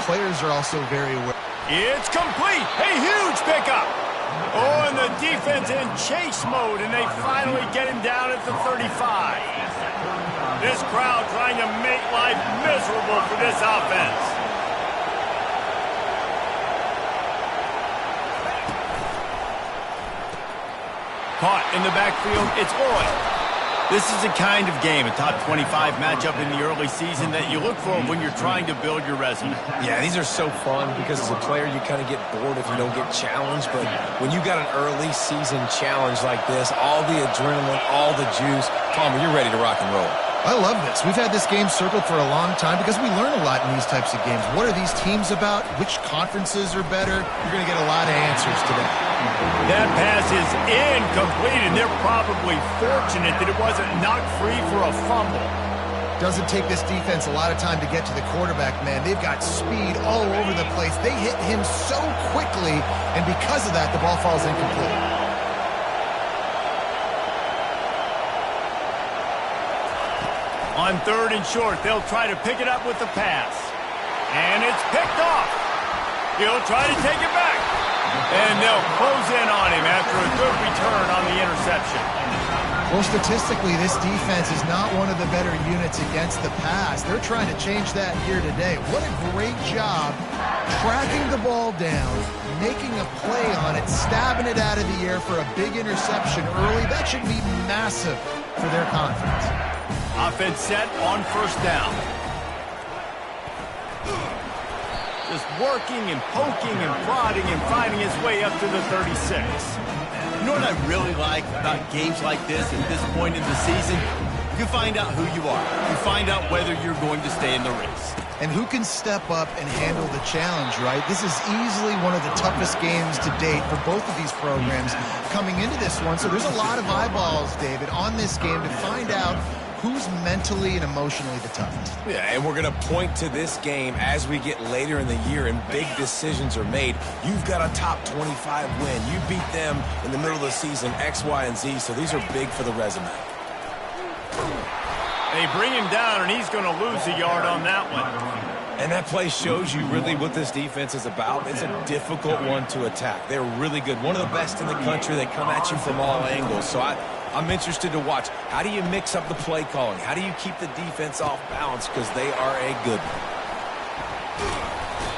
players are also very aware. It's complete. A huge pickup. Oh, and the defense in chase mode, and they finally get him down at the 35. This crowd trying to make life miserable for this offense. Caught in the backfield, it's Lloyd. This is the kind of game, a top 25 matchup in the early season, that you look for when you're trying to build your resume. Yeah, these are so fun because as a player, you kind of get bored if you don't get challenged. But when you got an early season challenge like this, all the adrenaline, all the juice, Palmer, you're ready to rock and roll. I love this. We've had this game circled for a long time because we learn a lot in these types of games. What are these teams about? Which conferences are better? You're going to get a lot of answers today. That pass is incomplete, and they're probably fortunate that it wasn't knocked free for a fumble. Doesn't take this defense a lot of time to get to the quarterback, man. They've got speed all over the place. They hit him so quickly, and because of that, the ball falls incomplete. On 3rd and short, they'll try to pick it up with the pass. And it's picked off. He'll try to take it back. And they'll close in on him after a good return on the interception. Well, statistically, this defense is not one of the better units against the pass. They're trying to change that here today. What a great job tracking the ball down, making a play on it, stabbing it out of the air for a big interception early. That should be massive for their confidence. Offense set on 1st down. Just working and poking and prodding and finding his way up to the 36. You know what I really like about games like this at this point in the season? You find out who you are. You find out whether you're going to stay in the race. And who can step up and handle the challenge, right? This is easily one of the toughest games to date for both of these programs coming into this one. So there's a lot of eyeballs, David, on this game to find out who's mentally and emotionally the toughest. Yeah, and we're going to point to this game as we get later in the year and big decisions are made. You've got a top 25 win. You beat them in the middle of the season, X, Y, and Z, so these are big for the resume. They bring him down, and he's going to lose a yard on that one. And that play shows you really what this defense is about. It's a difficult one to attack. They're really good. One of the best in the country. They come at you from all angles. So I'm interested to watch. How do you mix up the play calling? How do you keep the defense off balance? Because they are a good one.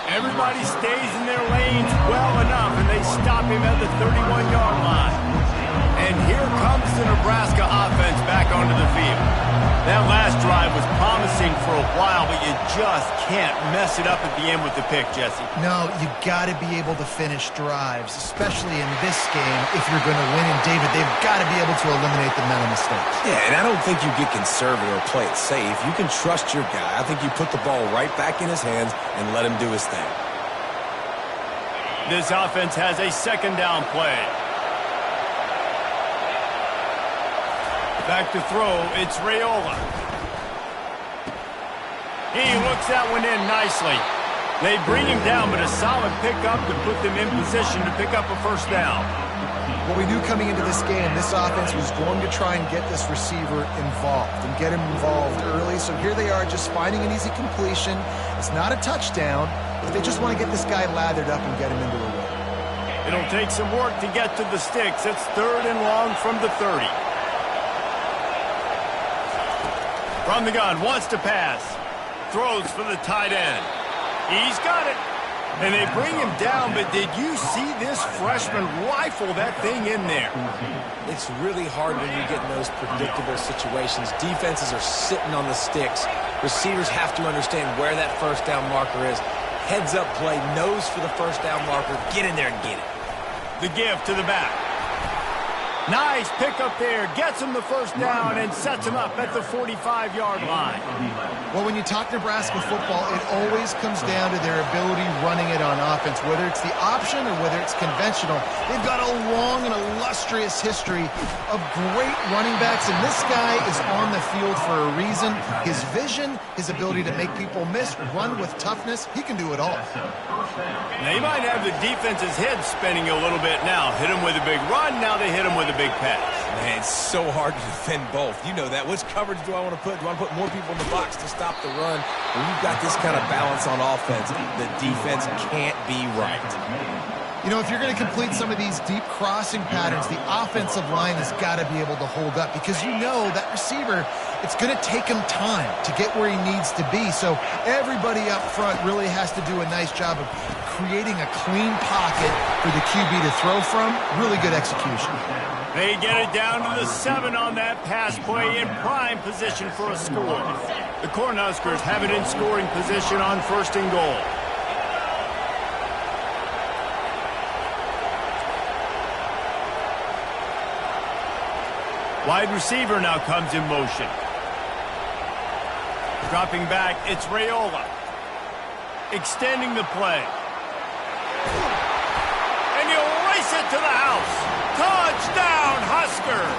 Everybody stays in their lanes well enough, and they stop him at the 31-yard line. And here comes the Nebraska offense back onto the field. That last drive was promising for a while, but you just can't mess it up at the end with the pick, Jesse. No, you got to be able to finish drives, especially in this game if you're going to win. And, David, they've got to be able to eliminate the mental mistakes. Yeah, and I don't think you get conservative or play it safe. You can trust your guy. I think you put the ball right back in his hands and let him do his thing. This offense has a 2nd down play. Back to throw, it's Raiola. He looks that one in nicely. They bring him down, but a solid pickup to put them in position to pick up a 1st down. Well, we knew coming into this game, this offense was going to try and get this receiver involved and get him involved early. So here they are just finding an easy completion. It's not a touchdown, but they just want to get this guy lathered up and get him into a win. It'll take some work to get to the sticks. It's 3rd and long from the 30. From the gun, wants to pass. Throws for the tight end. He's got it. And they bring him down, but did you see this freshman rifle that thing in there? It's really hard when you get in those predictable situations. Defenses are sitting on the sticks. Receivers have to understand where that 1st down marker is. Heads up play, nose for the 1st down marker. Get in there and get it. The give to the back. Nice pickup there, gets him the 1st down and sets him up at the 45-yard line. Well, when you talk Nebraska football, it always comes down to their ability running it on offense, whether it's the option or whether it's conventional. They've got a long and illustrious history of great running backs, and this guy is on the field for a reason. His vision, his ability to make people miss, run with toughness, he can do it all. They might have the defense's head spinning a little bit now. Hit him with a big run, now they hit him with a big pass. Man, it's so hard to defend both. You know that. Which coverage do I want to put? Do I want to put more people in the box to stop the run? When you've got this kind of balance on offense, the defense can't be right. You know, if you're going to complete some of these deep crossing patterns, the offensive line has got to be able to hold up because you know that receiver, it's going to take him time to get where he needs to be. So everybody up front really has to do a nice job of creating a clean pocket for the QB to throw from. Really good execution. They get it down to the 7 on that pass play in prime position for a score. The Cornhuskers have it in scoring position on 1st and goal. Wide receiver now comes in motion. Dropping back, it's Raiola. Extending the play. And he'll race it to the house. Touchdown, Huskers!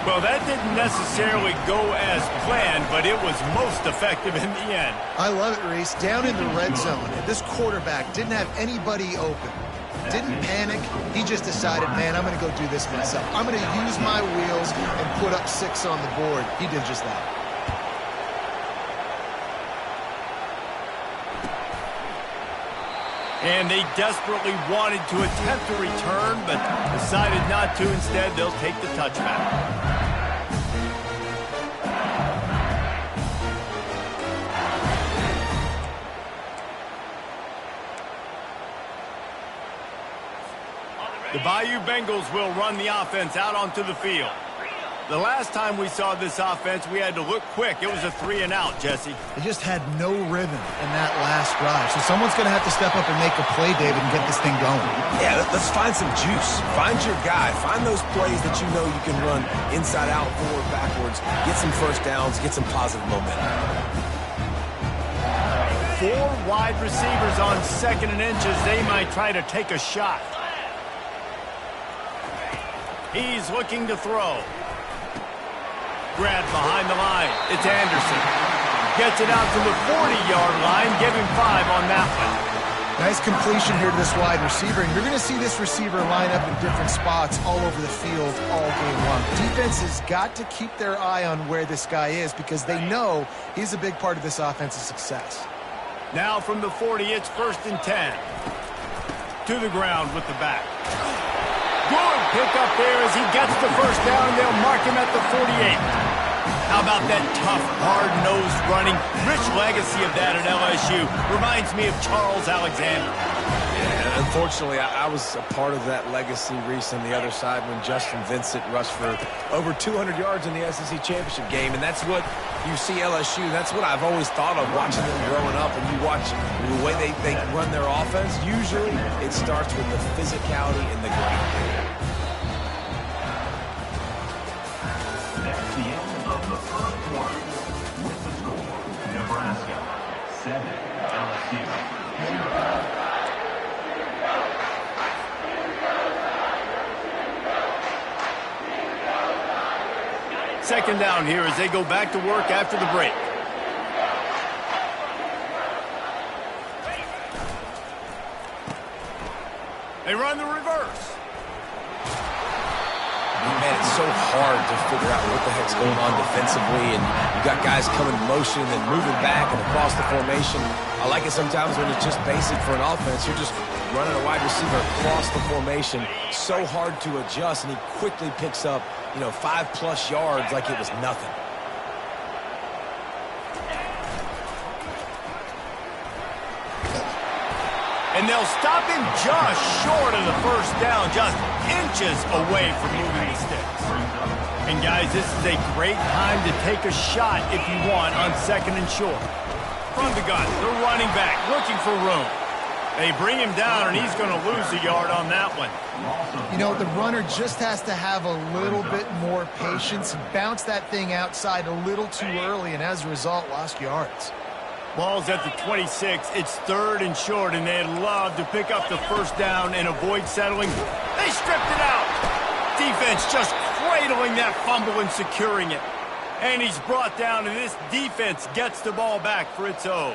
Well, that didn't necessarily go as planned, but it was most effective in the end. I love it, Reese. Down in the red zone, and this quarterback didn't have anybody open. Didn't panic. He just decided, man, I'm going to go do this myself. I'm going to use my wheels and put up 6 on the board. He did just that. And they desperately wanted to attempt a return, but decided not to. Instead, they'll take the touchback. The Bayou Bengals will run the offense out onto the field. The last time we saw this offense, we had to look quick. It was a 3-and-out, Jesse. They just had no rhythm in that last drive. So someone's going to have to step up and make a play, David, and get this thing going. Yeah, let's find some juice. Find your guy. Find those plays that you know you can run inside out, forward, backwards. Get some first downs. Get some positive momentum. 4 wide receivers on 2nd and inches. They might try to take a shot. He's looking to throw. Grabbed behind the line. It's Anderson. Gets it out to the 40-yard line. Give him 5 on that one. Nice completion here to this wide receiver. And you're going to see this receiver line up in different spots all over the field all game long. Defense has got to keep their eye on where this guy is because they know he's a big part of this offense's success. Now from the 40, it's 1st and 10. To the ground with the back. Good pick up there as he gets the first down, and they'll mark him at the 48. How about that tough, hard-nosed running? Rich legacy of that at LSU. Reminds me of Charles Alexander. Yeah, unfortunately, I was a part of that legacy, Reese, on the other side when Justin Vincent rushed for over 200 yards in the SEC Championship game, and that's what you see LSU. That's what I've always thought of watching them growing up, and you watch the way they run their offense. Usually, it starts with the physicality in the ground. That's the end of the first quarter. With the score, Nebraska 7, LSU 0. Second down here as they go back to work after the break. They run the reverse. Man, it's so hard to figure out what the heck's going on defensively, and you got guys coming in motion and then moving back and across the formation. I like it sometimes when it's just basic for an offense. You're just running a wide receiver across the formation. So hard to adjust, and he quickly picks up, 5+ yards like it was nothing. And they'll stop him just short of the first down, just inches away from moving the sticks. And guys, this is a great time to take a shot if you want on 2nd and short. From the gun, the running back looking for room. They bring him down, and he's going to lose a yard on that one. The runner just has to have a little bit more patience and bounce that thing outside a little too early, and as a result, lost yards. Ball's at the 26. It's 3rd and short, and they'd love to pick up the first down and avoid settling. They stripped it out. Defense just cradling that fumble and securing it. And he's brought down, and this defense gets the ball back for its own.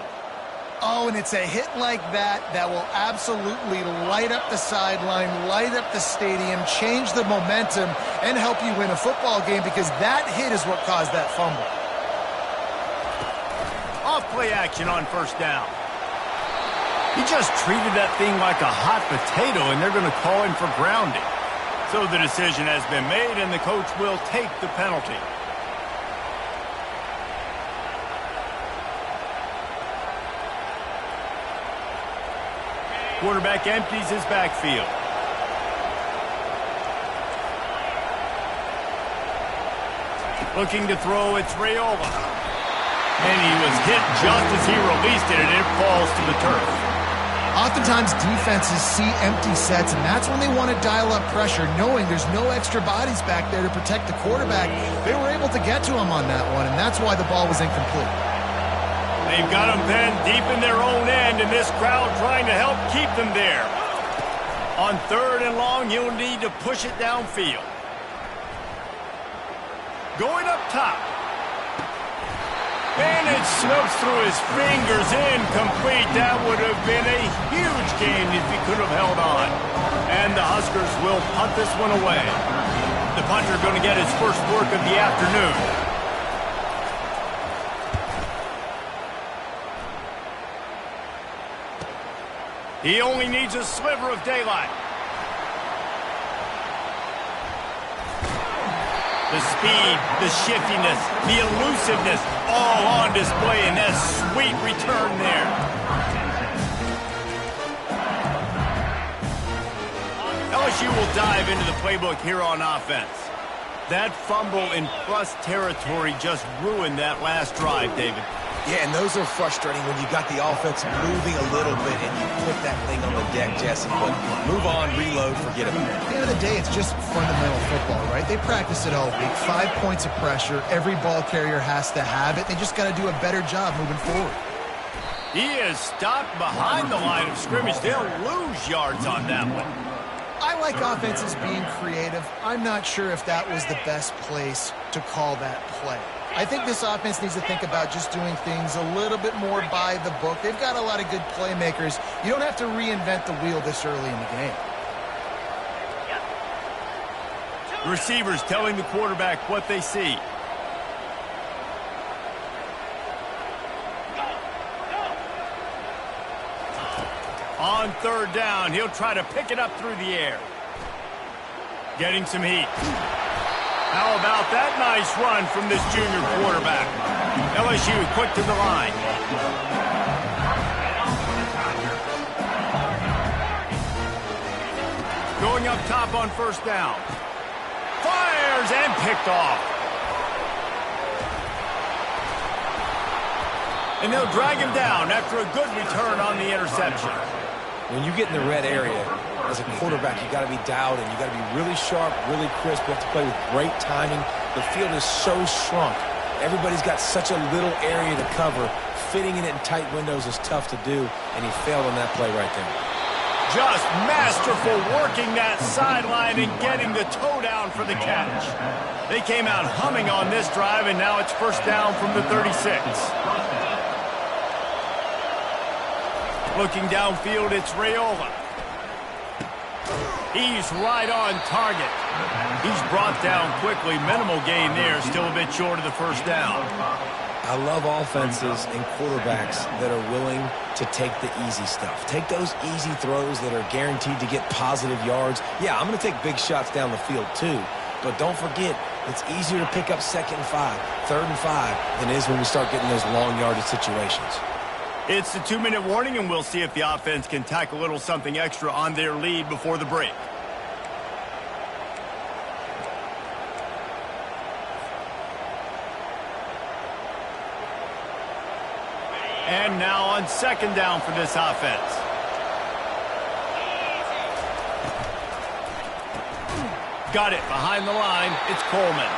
Oh, and it's a hit like that that will absolutely light up the sideline, light up the stadium, change the momentum, and help you win a football game because that hit is what caused that fumble. Off play action on first down. He just treated that thing like a hot potato, and they're going to call him for grounding. So the decision has been made, and the coach will take the penalty. Quarterback empties his backfield. Looking to throw, it's Raiola. And he was hit just as he released it, and it falls to the turf. Oftentimes, defenses see empty sets, and that's when they want to dial up pressure, knowing there's no extra bodies back there to protect the quarterback. They were able to get to him on that one, and that's why the ball was incomplete. They've got them then deep in their own end, and this crowd trying to help keep them there. On 3rd and long, he'll need to push it downfield. Going up top. And it slips through his fingers, incomplete. That would have been a huge gain if he could have held on. And the Huskers will punt this one away. The punter going to get his first work of the afternoon. He only needs a sliver of daylight. The speed, the shiftiness, the elusiveness, all on display in that sweet return there. LSU will dive into the playbook here on offense. That fumble in plus territory just ruined that last drive, David. Yeah, and those are frustrating when you got the offense moving a little bit and you put that thing on the deck, Jesse. But move on, reload, forget about it. At the end of the day, it's just fundamental football, right? They practice it all week. 5 points of pressure. Every ball carrier has to have it. They just got to do a better job moving forward. He is stopped behind the line of scrimmage. They'll lose yards on that one. I like offenses being creative. I'm not sure if that was the best place to call that play. I think this offense needs to think about just doing things a little bit more by the book. They've got a lot of good playmakers. You don't have to reinvent the wheel this early in the game. The receivers telling the quarterback what they see. On 3rd down, he'll try to pick it up through the air. Getting some heat. How about that nice run from this junior quarterback? LSU quick to the line. Going up top on 1st down. Fires and picked off. And they'll drag him down after a good return on the interception. When you get in the red area, as a quarterback, you got to be dialed in. You got to be really sharp, really crisp. You have to play with great timing. The field is so shrunk. Everybody's got such a little area to cover. Fitting it in tight windows is tough to do, and he failed on that play right there. Just masterful working that sideline and getting the toe down for the catch. They came out humming on this drive, and now it's 1st down from the 36. Looking downfield, it's Raiola. He's right on target. He's brought down quickly. Minimal gain there. Still a bit short of the 1st down. I love offenses and quarterbacks that are willing to take the easy stuff. Take those easy throws that are guaranteed to get positive yards. Yeah, I'm going to take big shots down the field too. But don't forget, it's easier to pick up 2nd and 5, 3rd and 5 than it is when we start getting those long yardage situations. It's the 2-minute warning, and we'll see if the offense can tack a little something extra on their lead before the break. And now on 2nd down for this offense. Got it behind the line. It's Coleman.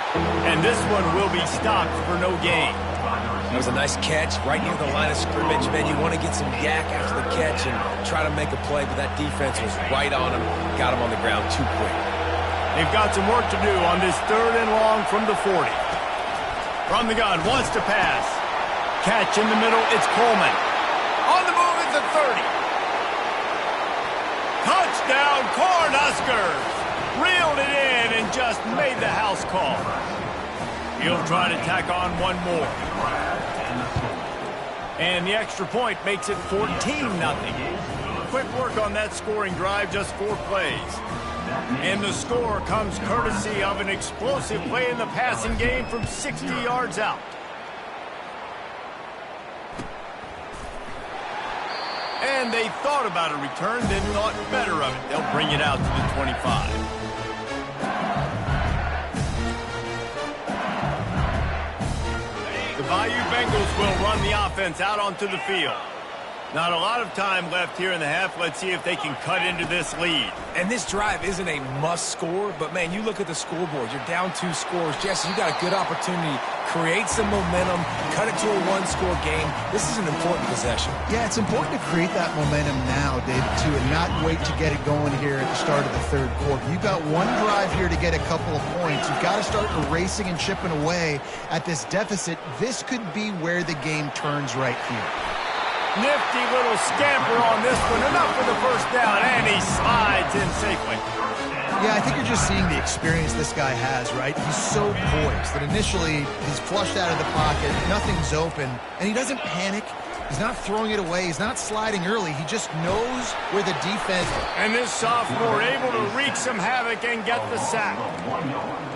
And this one will be stopped for no gain. That was a nice catch right near the line of scrimmage. Man, you want to get some yak after the catch and try to make a play, but that defense was right on him. Got him on the ground too quick. They've got some work to do on this 3rd and long from the 40. From the gun, wants to pass. Catch in the middle, it's Coleman. On the 30. Touchdown, Cornhuskers! Reeled it in and just made the house call. He'll try to tack on one more. And the extra point makes it 14-0. Quick work on that scoring drive, just 4 plays. And the score comes courtesy of an explosive play in the passing game from 60 yards out. And they thought about a return, then thought better of it. They'll bring it out to the 25. The Bayou Bengals will run the offense out onto the field. Not a lot of time left here in the half. Let's see if they can cut into this lead. And this drive isn't a must score, but man, you look at the scoreboard. You're down 2 scores. Jesse, you got a good opportunity. Create some momentum, cut it to a 1-score game. This is an important possession. Yeah, it's important to create that momentum now, David, too, and not wait to get it going here at the start of the third quarter. You've got one drive here to get a couple of points. You've got to start erasing and chipping away at this deficit. This could be where the game turns right here. Nifty little scamper on this one. Enough for the first down, and he slides in safely. Yeah, I think you're just seeing the experience this guy has, right? He's so poised that initially he's flushed out of the pocket, nothing's open, and he doesn't panic. He's not throwing it away. He's not sliding early. He just knows where the defense... And this sophomore able to wreak some havoc and get the sack.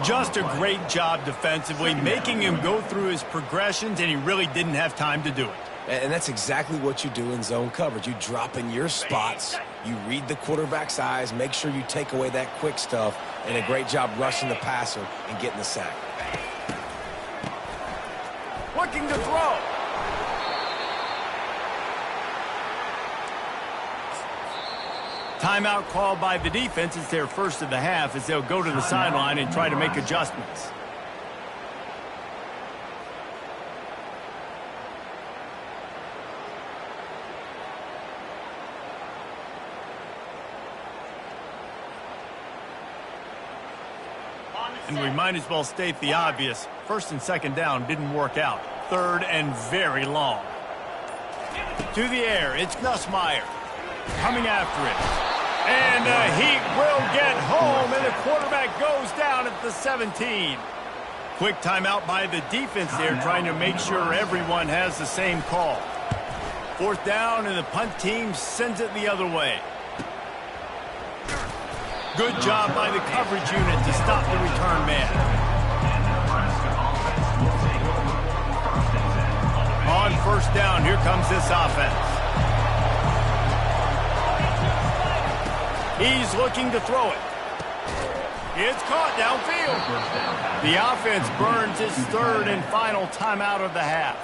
Just a great job defensively, making him go through his progressions, and he really didn't have time to do it. And that's exactly what you do in zone coverage. You drop in your spots, you read the quarterback's eyes, make sure you take away that quick stuff, and a great job rushing the passer and getting the sack. Looking to throw. Timeout called by the defense. It's their first of the half as they'll go to the sideline and try to make adjustments. And we might as well state the obvious. First and second down didn't work out. Third and very long. To the air, it's Nussmeier. Coming after it. And he will get home, and the quarterback goes down at the 17. Quick timeout by the defense there, trying to make sure everyone has the same call. 4th down, and the punt team sends it the other way. Good job by the coverage unit to stop the return man. On 1st down, here comes this offense. He's looking to throw it. It's caught downfield. The offense burns its 3rd and final timeout of the half.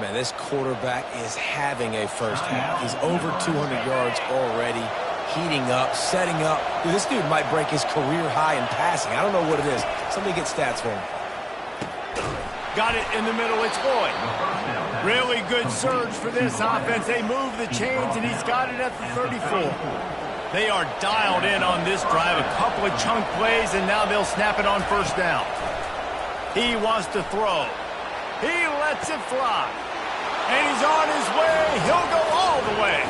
Man, this quarterback is having a first half. He's over 200 yards already. Heating up, setting up. Dude, this dude might break his career high in passing. I don't know what it is. Somebody get stats for him. Got it in the middle. It's Boyd. Really good surge for this offense. They move the chains, and he's got it at the 34. They are dialed in on this drive. A couple of chunk plays, and now they'll snap it on 1st down. He wants to throw. He lets it fly. And he's on his way. He'll go all the way.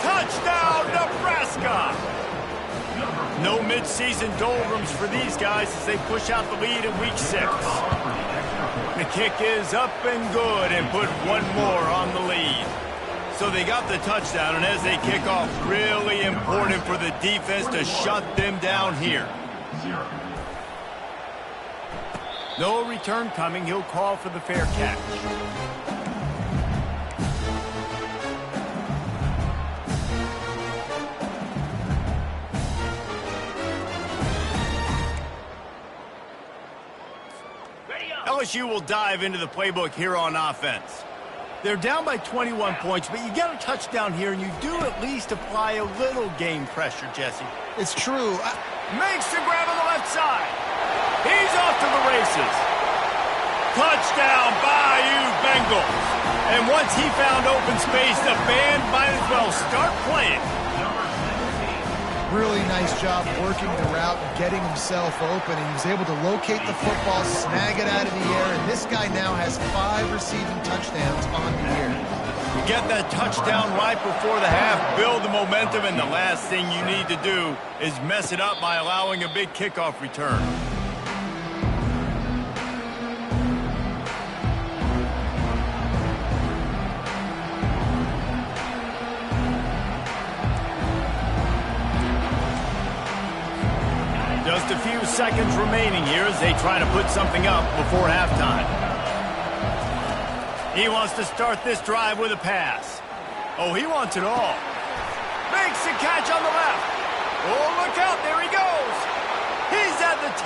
Touchdown, Nebraska! No midseason doldrums for these guys as they push out the lead in week 6. The kick is up and good and put one more on the lead. So they got the touchdown, and as they kick off, really important for the defense to shut them down here. No return coming. He'll call for the fair catch. LSU will dive into the playbook here on offense. They're down by 21 points, but you get a touchdown here, and you do at least apply a little game pressure, Jesse. It's true. Makes the grab on the left side. He's off to the races. Touchdown, Bayou Bengals. And once he found open space, the band might as well start playing. Really nice job working the route and getting himself open, and he was able to locate the football, snag it out of the air, and this guy now has 5 receiving touchdowns on the year. Get that touchdown right before the half, build the momentum, and the last thing you need to do is mess it up by allowing a big kickoff return. Just a few seconds remaining here as they try to put something up before halftime. He wants to start this drive with a pass. Oh, he wants it all. Makes the catch on the left. Oh, look out, there he goes. He's at the 10.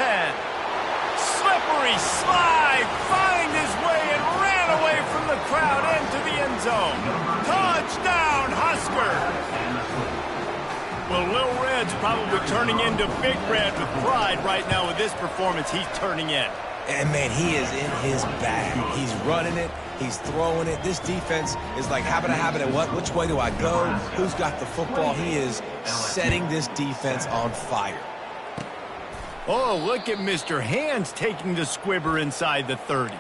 Slippery slide, find his way and ran away from the crowd into the end zone. Touchdown, Husker. Well, Lil Red's probably turning into Big Red with pride right now with this performance he's turning in. And, man, he is in his bag. He's running it. He's throwing it. This defense is like, habit, and what? Which way do I go? Who's got the football? He is setting this defense on fire. Oh, look at Mr. Hands taking the squibber inside the 30.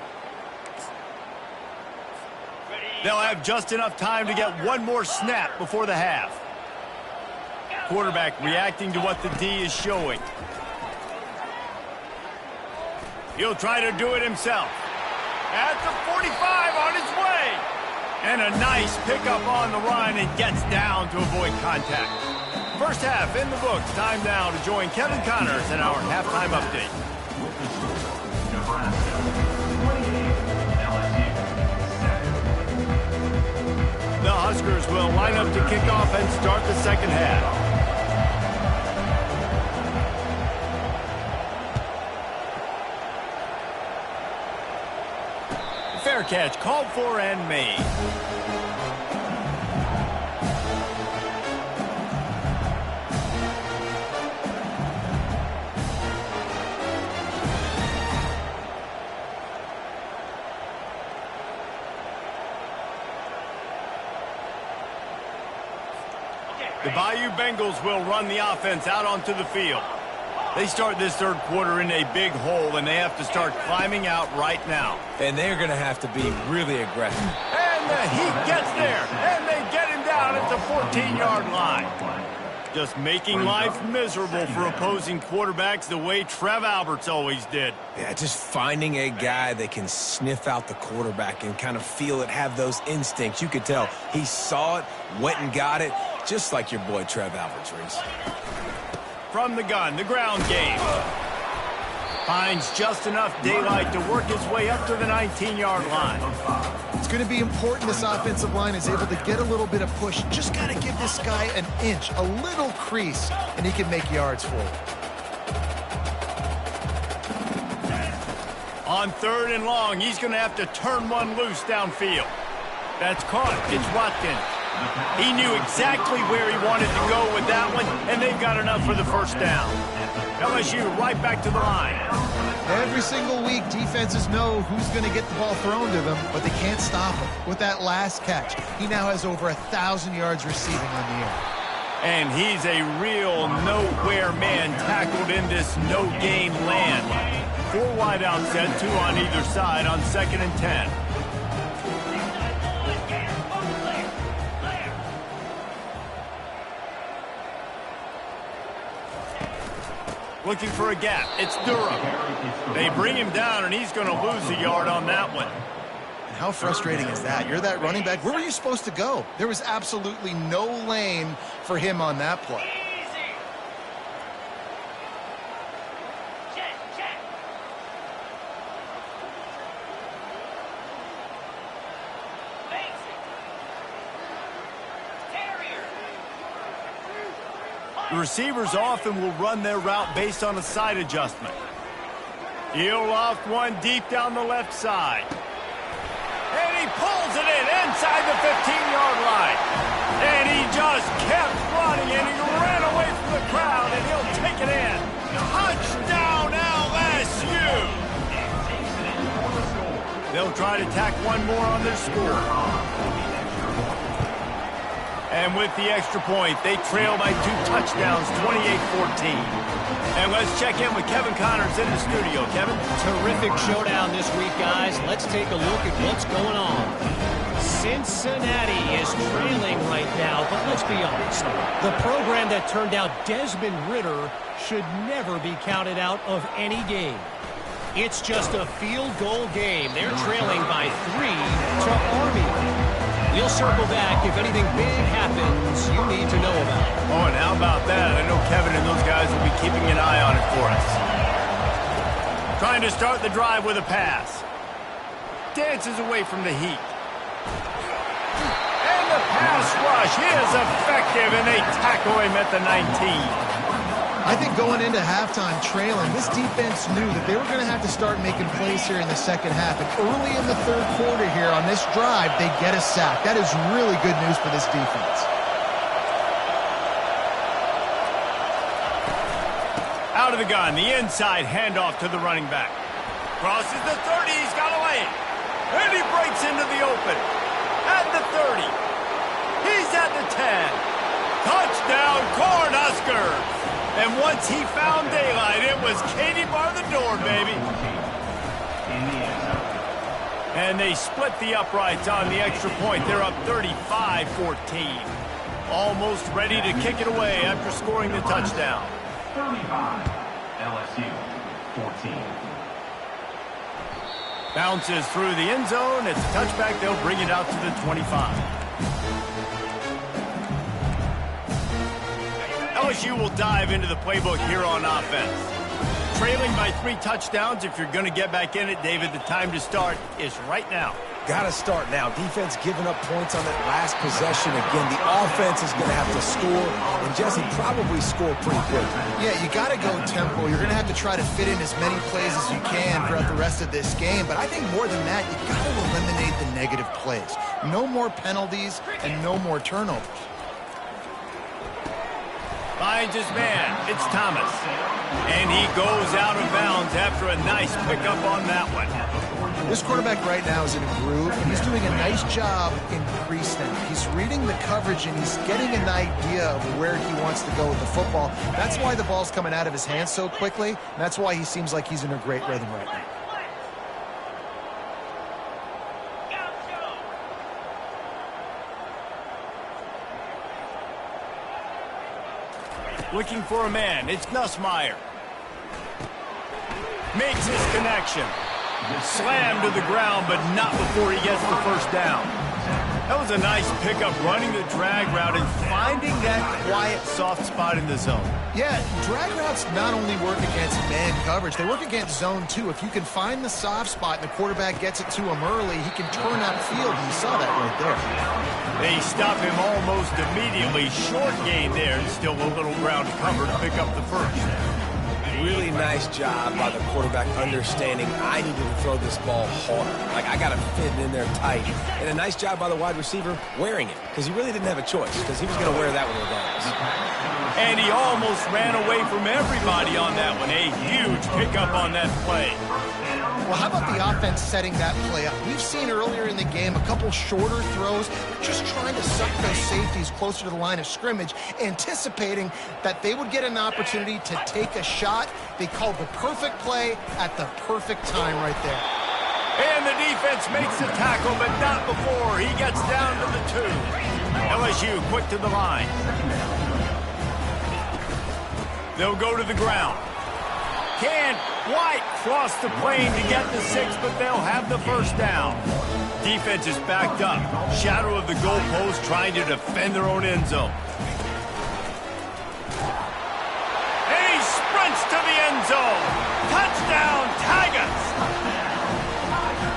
They'll have just enough time to get one more snap before the half. Quarterback reacting to what the D is showing. He'll try to do it himself. At the 45 on his way. And a nice pickup on the run and gets down to avoid contact. First half in the books. Time now to join Kevin Connors in our halftime update. Nebraska 28, LSU 7. The Huskers will line up to kick off and start the second half. Fair catch called for and made. The Bayou Bengals will run the offense out onto the field. They start this third quarter in a big hole, and they have to start climbing out right now. And they're going to have to be really aggressive. And the Heat gets there, and they get him down at the 14-yard line. Just making life miserable for opposing quarterbacks the way Trev Alberts always did. Yeah, just finding a guy that can sniff out the quarterback and kind of feel it, have those instincts. You could tell he saw it, went and got it, just like your boy Trev Alberts, Reese. From the gun, the ground game. Finds just enough daylight to work his way up to the 19-yard line. It's going to be important this offensive line is able to get a little bit of push. Just got to give this guy an inch, a little crease, and he can make yards for it. On third and long, he's going to have to turn one loose downfield. That's caught. It's Watkins. He knew exactly where he wanted to go with that one, and they've got enough for the first down. LSU right back to the line. Every single week, defenses know who's going to get the ball thrown to them, but they can't stop him. With that last catch, he now has over 1,000 yards receiving on the year. And he's a real nowhere man tackled in this no-gain land. 4 wideouts set, 2 on either side on 2nd and 10. Looking for a gap. It's Durham. They bring him down, and he's going to lose a yard on that one. How frustrating is that? You're that running back. Where were you supposed to go? There was absolutely no lane for him on that play. The receivers often will run their route based on a side adjustment. He'll loft one deep down the left side. And he pulls it in inside the 15-yard line. And he just kept running, and he ran away from the crowd, and he'll take it in. Touchdown, LSU! They'll try to tack one more on their score. And with the extra point, they trail by 2 touchdowns, 28-14. And let's check in with Kevin Connors in the studio. Kevin? Terrific showdown this week, guys. Let's take a look at what's going on. Cincinnati is trailing right now, but let's be honest. The program that turned out Desmond Ridder should never be counted out of any game. It's just a field goal game. They're trailing by 3 to Army. We'll circle back if anything big happens you need to know about. Oh, and how about that? I know Kevin and those guys will be keeping an eye on it for us. Trying to start the drive with a pass. Dances away from the heat. And the pass rush is effective, and they tackle him at the 19. I think going into halftime trailing, this defense knew that they were going to have to start making plays here in the second half. And early in the third quarter here on this drive, they get a sack. That is really good news for this defense. Out of the gun, the inside handoff to the running back. Crosses the 30, he's got a lane. And he breaks into the open. At the 30. He's at the 10. Touchdown, Cornhuskers! And once he found daylight, it was Katie bar the door, baby. And they split the uprights on the extra point. They're up 35-14. Almost ready to kick it away after scoring the touchdown. 35, LSU, 14. Bounces through the end zone. It's a touchback. They'll bring it out to the 25. LSU will dive into the playbook here on offense. Trailing by 3 touchdowns. If you're going to get back in it, David, the time to start is right now. Got to start now. Defense giving up points on that last possession. Again, the offense is going to have to score, and Jesse probably score pretty quick. Yeah, you got to go tempo. You're going to have to try to fit in as many plays as you can throughout the rest of this game. But I think more than that, you got to eliminate the negative plays. No more penalties and no more turnovers. Finds his man. It's Thomas. And he goes out of bounds after a nice pickup on that one. This quarterback right now is in a groove, and he's doing a nice job in pre-snap. He's reading the coverage, and he's getting an idea of where he wants to go with the football. That's why the ball's coming out of his hands so quickly, and that's why he seems like he's in a great rhythm right now. Looking for a man. It's Nussmeier. Makes his connection. Slammed to the ground, but not before he gets the first down. That was a nice pickup, running the drag route and finding that quiet, soft spot in the zone. Yeah, drag routes not only work against man coverage, they work against zone too. If you can find the soft spot and the quarterback gets it to him early, he can turn upfield. You saw that right there. They stop him almost immediately. Short gain there, and still a little ground to cover to pick up the first. Really nice job by the quarterback understanding I needed to throw this ball hard. Like, I got to fit it in there tight. And a nice job by the wide receiver wearing it, because he really didn't have a choice, because he was going to wear that one regardless. And he almost ran away from everybody on that one. A huge pickup on that play. Well, how about the offense setting that play up? We've seen earlier in the game a couple shorter throws, just trying to suck those safeties closer to the line of scrimmage, anticipating that they would get an opportunity to take a shot. They called the perfect play at the perfect time right there. And the defense makes the tackle, but not before he gets down to the 2. LSU quick to the line. They'll go to the ground. Can White cross the plane to get the 6, but they'll have the first down. Defense is backed up. Shadow of the goalpost trying to defend their own end zone. And he sprints to the end zone. Touchdown, Tigers!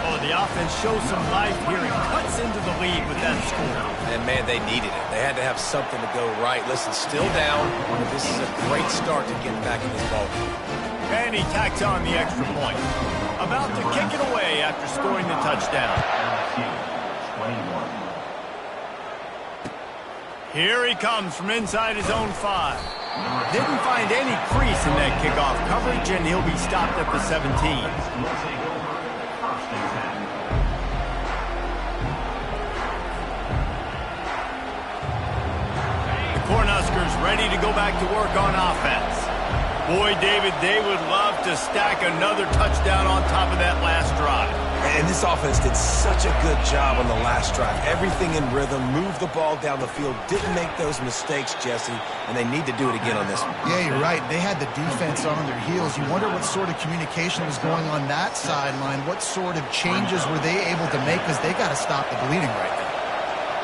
Oh, the offense shows some life here and cuts into the lead with that score. And, man, they needed it. They had to have something to go right. Listen, still down, but this is a great start to get back in this ball game. And he tacks on the extra point. About to kick it away after scoring the touchdown. Here he comes from inside his own 5. Didn't find any crease in that kickoff coverage, and he'll be stopped at the 17. The Cornhuskers ready to go back to work on offense. Boy, David, they would love to stack another touchdown on top of that last drive. And this offense did such a good job on the last drive. Everything in rhythm, moved the ball down the field, didn't make those mistakes, Jesse, and they need to do it again on this one. Yeah, you're right. They had the defense on their heels. You wonder what sort of communication was going on that sideline. What sort of changes were they able to make, because they got to stop the bleeding right now.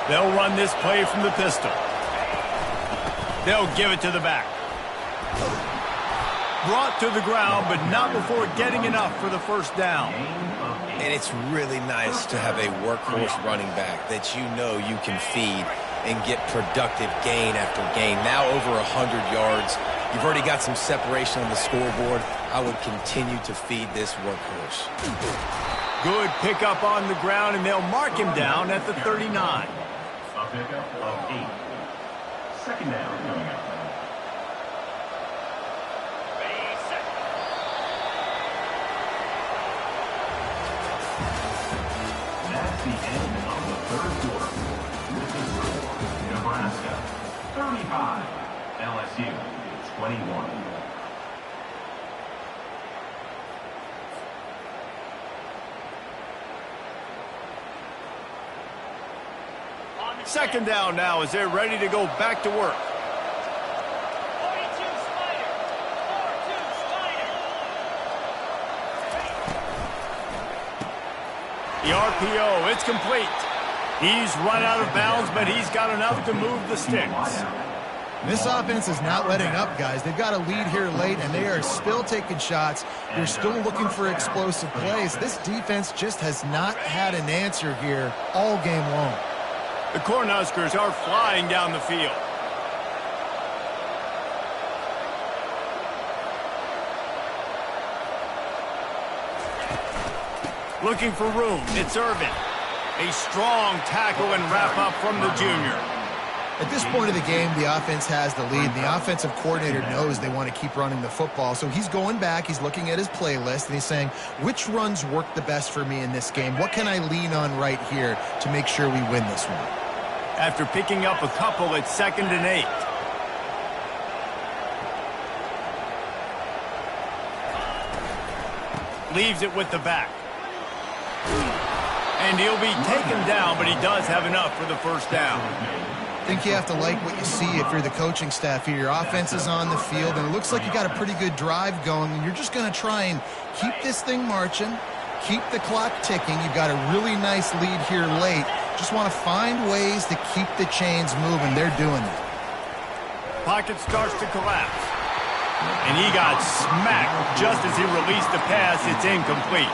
They'll run this play from the pistol. They'll give it to the back. Brought to the ground, but not before getting enough for the first down. And it's really nice to have a workhorse running back that you know you can feed and get productive gain after gain. Now over 100 yards. You've already got some separation on the scoreboard. I would continue to feed this workhorse. Good pickup on the ground, and they'll mark him down at the 39. A pickup of 8. Second down coming up. That's the end of the third quarter. With the score, Nebraska 35, LSU 21. Second down now as they're ready to go back to work. The RPO, it's complete. He's run out of bounds, but he's got enough to move the sticks. This offense is not letting up, guys. They've got a lead here late, and they are still taking shots. They're still looking for explosive plays. This defense just has not had an answer here all game long. The Cornhuskers are flying down the field. Looking for room. It's Irvin. A strong tackle and wrap up from the junior. At this point of the game, the offense has the lead. The offensive coordinator knows they want to keep running the football. So he's going back, he's looking at his playlist, and he's saying, which runs work the best for me in this game? What can I lean on right here to make sure we win this one? After picking up a couple at 2nd and 8. Leaves it with the back. And he'll be taken down, but he does have enough for the first down. I think you have to like what you see if you're the coaching staff here. Your offense is on the field, and it looks like you got a pretty good drive going, and you're just going to try and keep this thing marching, keep the clock ticking. You've got a really nice lead here late. Just want to find ways to keep the chains moving. They're doing it. Pocket starts to collapse. And he got smacked just as he released the pass. It's incomplete.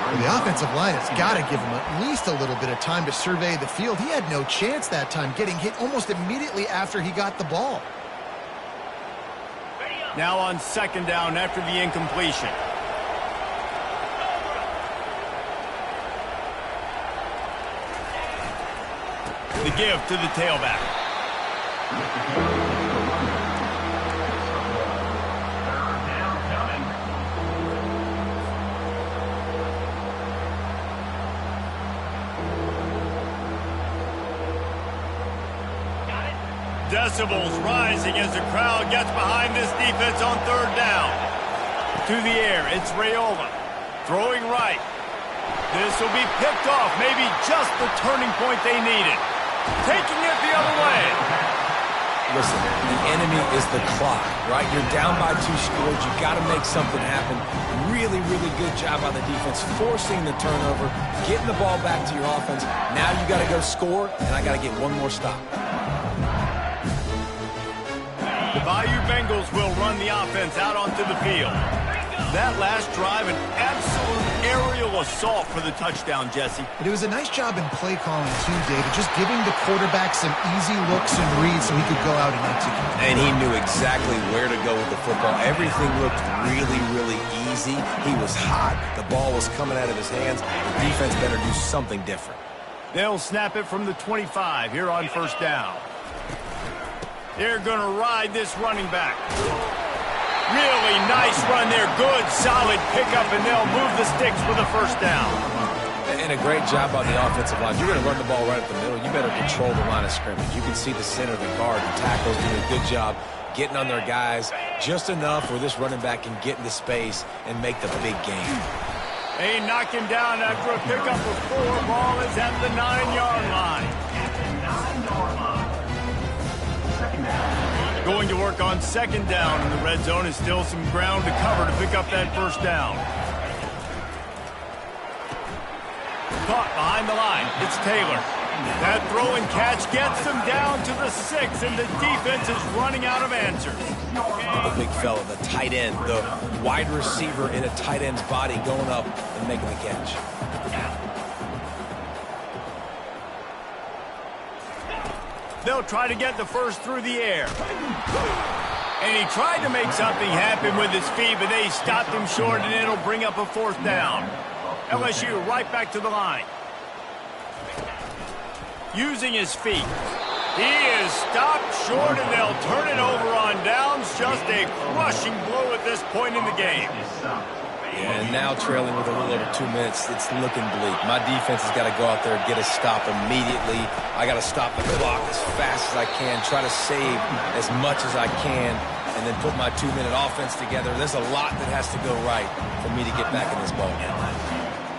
The offensive line has got to give him at least a little bit of time to survey the field. He had no chance that time, getting hit almost immediately after he got the ball. Now on 2nd down after the incompletion. The give to the tailback. Decibels rising as the crowd gets behind this defense on 3rd down. To the air, it's Raiola. Throwing right. This will be picked off, maybe just the turning point they needed. Taking it the other way. Listen, the enemy is the clock, right? You're down by 2 scores. You got to make something happen. Really, really good job by the defense, forcing the turnover, getting the ball back to your offense. Now you got to go score, and I got to get one more stop. The Bayou Bengals will run the offense out onto the field. That last drive, an absolute aerial assault for the touchdown, Jesse. But it was a nice job in play calling, too, David, just giving the quarterback some easy looks and reads so he could go out and execute. And he knew exactly where to go with the football. Everything looked really, really easy. He was hot. The ball was coming out of his hands. The defense better do something different. They'll snap it from the 25 here on 1st down. They're going to ride this running back. Really nice run there. Good, solid pickup, and they'll move the sticks for the 1st down. And a great job on the offensive line. You're going to run the ball right up the middle. You better control the line of scrimmage. You can see the center, the guard, the tackles doing a good job getting on their guys just enough where this running back can get into space and make the big game. They knock him down after a pickup of 4. Ball is at the 9-yard line. Going to work on second down in the red zone is still some ground to cover to pick up that first down. Caught behind the line. It's Taylor. That throw and catch gets them down to the 6, and the defense is running out of answers. The big fella, the tight end, the wide receiver in a tight end's body going up and making the catch. They'll try to get the first through the air. And he tried to make something happen with his feet, but they stopped him short, and it'll bring up a 4th down. LSU right back to the line. Using his feet. He is stopped short, and they'll turn it over on downs. Just a crushing blow at this point in the game. And now trailing with a little over 2 minutes, it's looking bleak. My defense has got to go out there and get a stop immediately. I got to stop the clock as fast as I can, try to save as much as I can, and then put my 2-minute offense together. There's a lot that has to go right for me to get back in this ball game.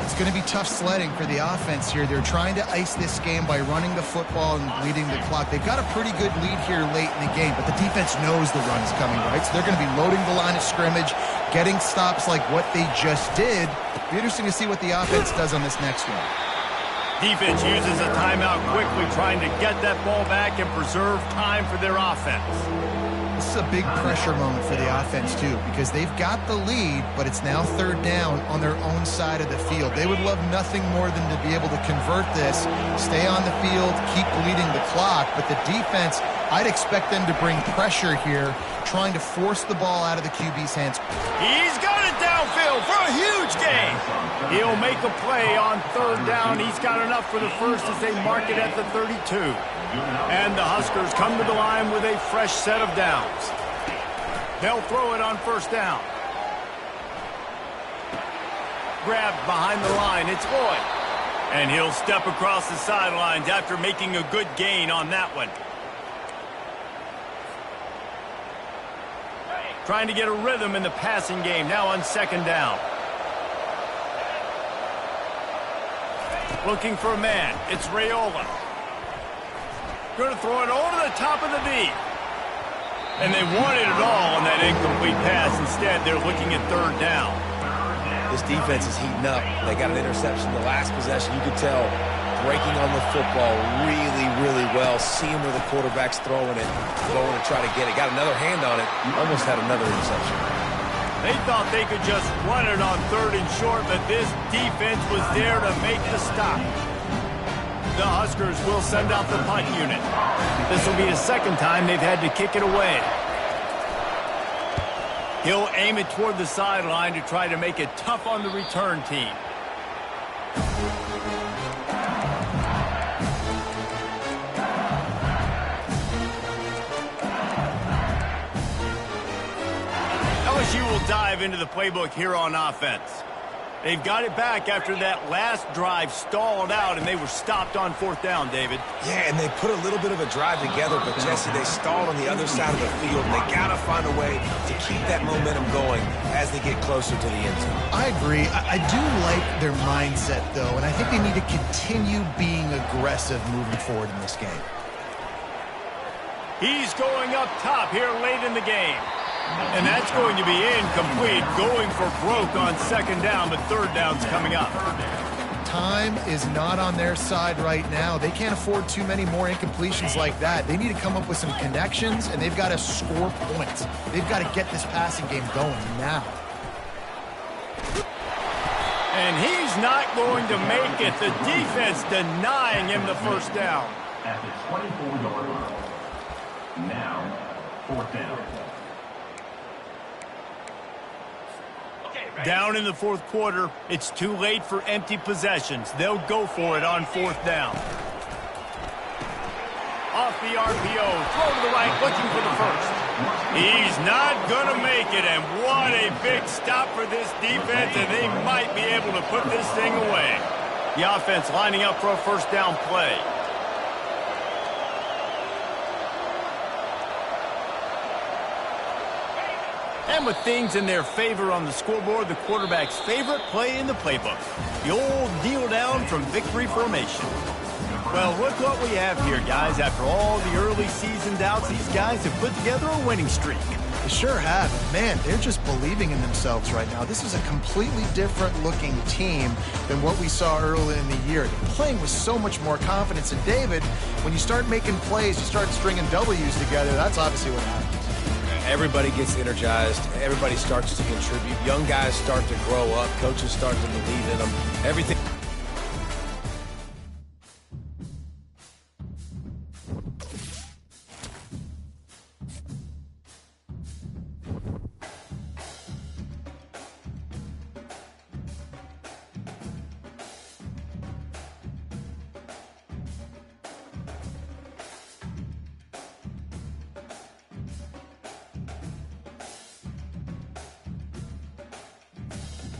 It's going to be tough sledding for the offense here. They're trying to ice this game by running the football and bleeding the clock. They've got a pretty good lead here late in the game, but the defense knows the run is coming, right? So they're going to be loading the line of scrimmage, getting stops like what they just did. It'll be interesting to see what the offense does on this next one. Defense uses a timeout quickly, trying to get that ball back and preserve time for their offense. This is a big pressure moment for the offense, too, because they've got the lead, but it's now 3rd down on their own side of the field. They would love nothing more than to be able to convert this, stay on the field, keep bleeding the clock, but the defense, I'd expect them to bring pressure here, trying to force the ball out of the QB's hands. He's got it downfield for a huge gain. He'll make a play on 3rd down. He's got enough for the first as they mark it at the 32. And the Huskers come to the line with a fresh set of downs. They'll throw it on 1st down. Grabbed behind the line, it's Lloyd. And he'll step across the sidelines after making a good gain on that one. Trying to get a rhythm in the passing game, now on 2nd down. Looking for a man, it's Raiola. Going to throw it over the top of the D. And they wanted it all on that incomplete pass. Instead, they're looking at 3rd down. This defense is heating up. They got an interception the last possession. You could tell breaking on the football really, really well. Seeing where the quarterback's throwing it, going to try to get it. Got another hand on it. Almost had another interception. They thought they could just run it on 3rd and short, but this defense was there to make the stop. The Huskers will send out the punt unit. This will be the 2nd time they've had to kick it away. He'll aim it toward the sideline to try to make it tough on the return team. LSU will dive into the playbook here on offense. They've got it back after that last drive stalled out, and they were stopped on 4th down, David. Yeah, and they put a little bit of a drive together, but, Jesse, they stalled on the other side of the field, and they got to find a way to keep that momentum going as they get closer to the end zone. I agree. I do like their mindset, though, and I think they need to continue being aggressive moving forward in this game. He's going up top here late in the game. And that's going to be incomplete, going for broke on 2nd down, but 3rd down's coming up. Time is not on their side right now. They can't afford too many more incompletions like that. They need to come up with some connections, and they've got to score points. They've got to get this passing game going now. And he's not going to make it. The defense denying him the 1st down. At the 24-yard line. Now, 4th down. Down in the 4th quarter, it's too late for empty possessions. They'll go for it on 4th down. Off the RPO, throw to the right, looking for the first. He's not going to make it, and what a big stop for this defense, and they might be able to put this thing away. The offense lining up for a 1st down play. And with things in their favor on the scoreboard, the quarterback's favorite play in the playbook, the old kneel down from victory formation. Well, look what we have here, guys. After all the early season doubts, these guys have put together a winning streak. They sure have. Man, they're just believing in themselves right now. This is a completely different looking team than what we saw early in the year. They're playing with so much more confidence. And David, when you start making plays, you start stringing W's together, that's obviously what happens. Everybody gets energized. Everybody starts to contribute. Young guys start to grow up. Coaches start to believe in them. Everything.